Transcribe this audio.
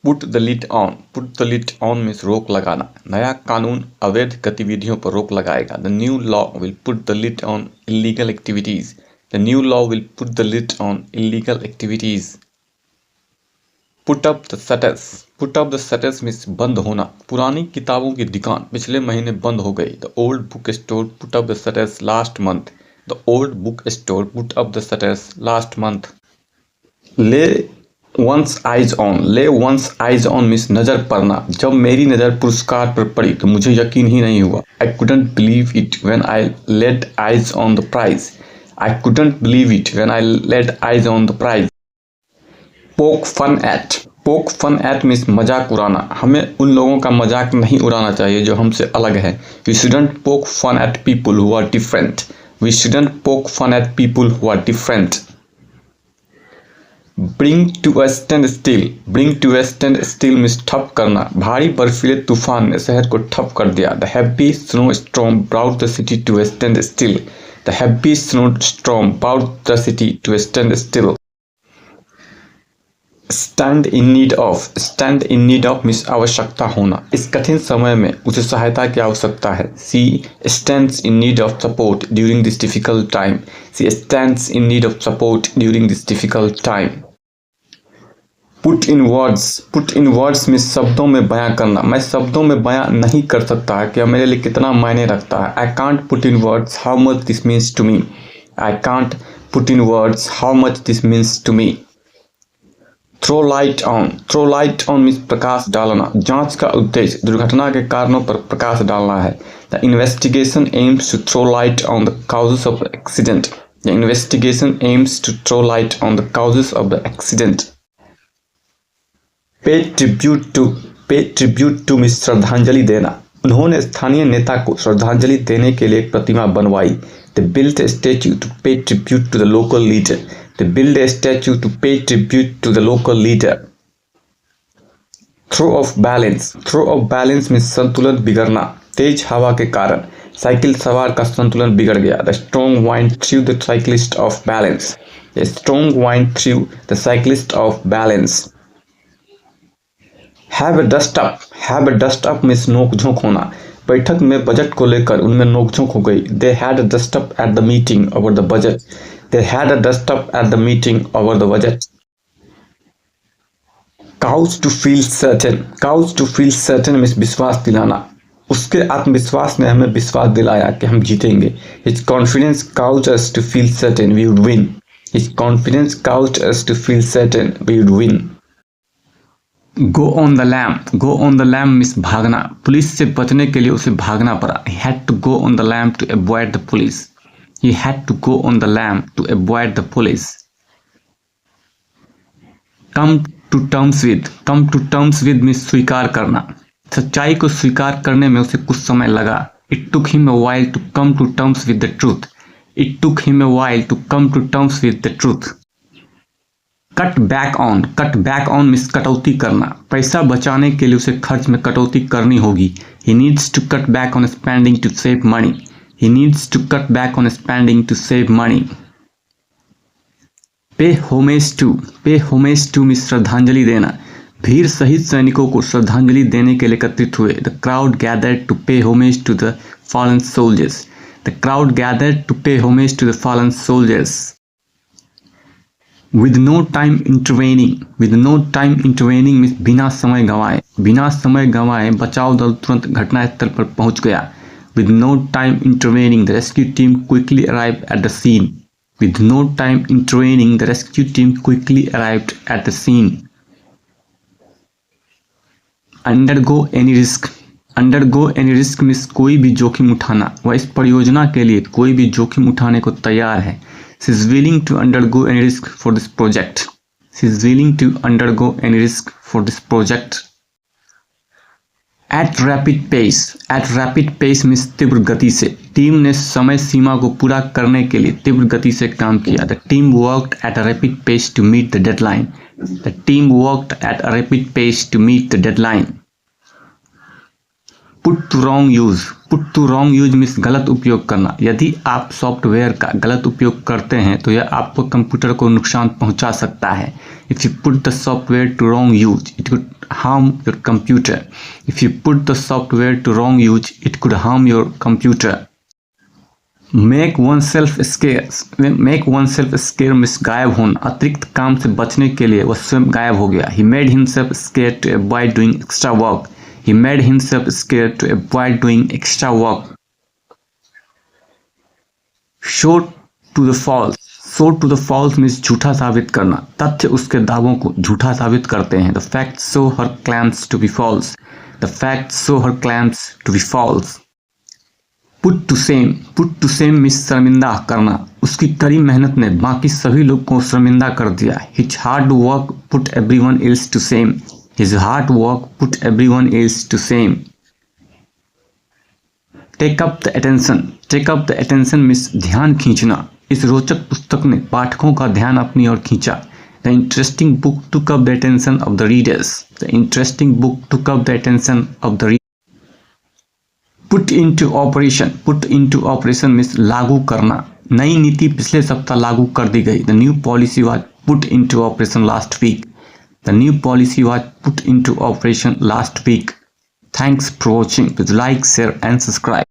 Put the lid on means रोक लगाना। नया कानून अवैध गतिविधियों पर रोक लगाएगा। The new law will put the lid on illegal activities. The new law will put the lid on illegal activities. Put up the shutters means बंद होना। पुरानी किताबों की दुकान पिछले महीने बंद हो गई। The old book store put up the shutters last month. The old book store put up the shutters last month. ले वंस आइज ऑन मीन्स नजर पड़ना। जब मेरी नजर पुरस्कार पर पड़ी तो मुझे यकीन ही नहीं हुआ। I couldn't believe it when I laid eyes on the prize. I couldn't believe it when I laid eyes on the prize. Poke fun at means मजाक उड़ाना। हमें उन लोगों का मजाक नहीं उड़ाना चाहिए जो हमसे अलग है। We shouldn't poke fun at people who are different. We shouldn't poke fun at people who are different. Bring to a standstill means ठप करना। भारी बर्फीले तूफान ने शहर को ठप कर दिया। The heavy snowstorm brought the city to a standstill. The heavy snowstorm brought the city to a standstill. Stand in need of means आवश्यकता होना। इस कठिन समय में उसे सहायता की आवश्यकता है। She stands in need of support during this difficult time. She stands in need of support during this difficult time. Put in words means शब्दों में बयां करना। मैं शब्दों में बयां नहीं कर सकता कि यह मेरे लिए कितना मायने रखता है। I can't put in words how much this means to me. I can't put in words how much this means to me. Throw light on means प्रकाश डालना। जांच का उद्देश्य दुर्घटना के कारणों पर प्रकाश डालना है। The investigation aims to throw light on the causes of the accident. The investigation aims to throw light on the causes of the accident. Pay tribute to means श्रद्धांजलि देना। उन्होंने स्थानीय नेता को श्रद्धांजलि देने के लिए एक प्रतिमा बनवाई। They built a statue to pay tribute to the local leader. They build a statue to pay tribute to the local leader. Throw off balance means संतुलन बिगड़ना। तेज हवा के कारण साइकिल सवार का संतुलन बिगड़ गया। The strong wind threw the cyclist off balance. A strong wind threw the cyclist off balance. Have a dust up means नोक-झोंक होना। बैठक में बजट को लेकर उनमें नोक-झोंक हो गई। They had a dust up at the meeting over the budget. They had a dust up at the meeting over the budget. Cause to feel certain means विश्वास दिलाना। उसके आत्मविश्वास ने हमें विश्वास दिलाया कि हम जीतेंगे। His confidence caused us to feel certain we would win. His confidence caused us to feel certain we would win. Go on the lam means भागना। पुलिस से बचने के लिए उसे भागना पड़ा। He had to go on the lam to avoid the police. He had to go on the lam to avoid the police. Come to terms with means स्वीकार करना। सच्चाई को स्वीकार करने में उसे कुछ समय लगा। It took him a while to come to terms with the truth. It took him a while to come to terms with the truth. Cut back on means कटौती करना। पैसा बचाने के लिए उसे खर्च में कटौती करनी होगी। He needs to cut back on spending to save money. He needs to cut back on spending to save money. Pay homage to means श्रद्धांजलि देना। भीड़ शहीद सैनिकों को श्रद्धांजलि देने के लिए एकत्रित हुए। The crowd gathered to pay homage to the fallen soldiers. The crowd gathered to pay homage to the fallen soldiers. With no time intervening means बिना समय गंवाए बचाव दल तुरंत घटनास्थल पर पहुंच गया। With no time intervening, the rescue team quickly arrived at the scene. With no time intervening, the rescue team quickly arrived at the scene. Undergo any risk means कोई भी जोखिम उठाना। वह इस परियोजना के लिए कोई भी जोखिम उठाने को तैयार है। She is willing to undergo any risk for this project. She is willing to undergo any risk for this project. At rapid pace means तीव्र गति से। टीम ने समय सीमा को पूरा करने के लिए तीव्र गति से काम किया। The team worked at a rapid pace to meet the deadline. The team worked at a rapid pace to meet the deadline. Put to wrong use means गलत उपयोग करना। यदि आप सॉफ्टवेयर का गलत उपयोग करते हैं तो यह आपको कंप्यूटर को नुकसान पहुंचा सकता है। If you put the software to wrong use, it could harm your computer. If you put the software to wrong use, it could harm your computer. Make oneself scare means गायब होना, अतिरिक्त काम से बचने के लिए वह स्वयं गायब हो गया. He made himself scared to avoid doing extra work. He made himself scared to avoid doing extra work. Show to the false. Show to the false means झूठा साबित करना. तथ्य उसके दावों को झूठा साबित करते हैं. The facts show her claims to be false. The facts show her claims to be false. Put to shame. Put to shame means शर्मिंदा करना. उसकी कड़ी मेहनत ने बाकी सभी लोग को शर्मिंदा कर दिया. His hard work put everyone else to shame. His hard work put everyone else to shame. Take up the attention. Take up the attention means ध्यान खींचना. इस रोचक पुस्तक ने पाठकों का ध्यान अपनी ओर खींचा. The interesting book took up the attention of the readers. The interesting book took up the attention of the readers. Put into operation. Put into operation means लागू करना. नई नीति पिछले सप्ताह लागू कर दी गई. The new policy was put into operation last week. The new policy was put into operation last week. Thanks for watching. Please like, share and subscribe.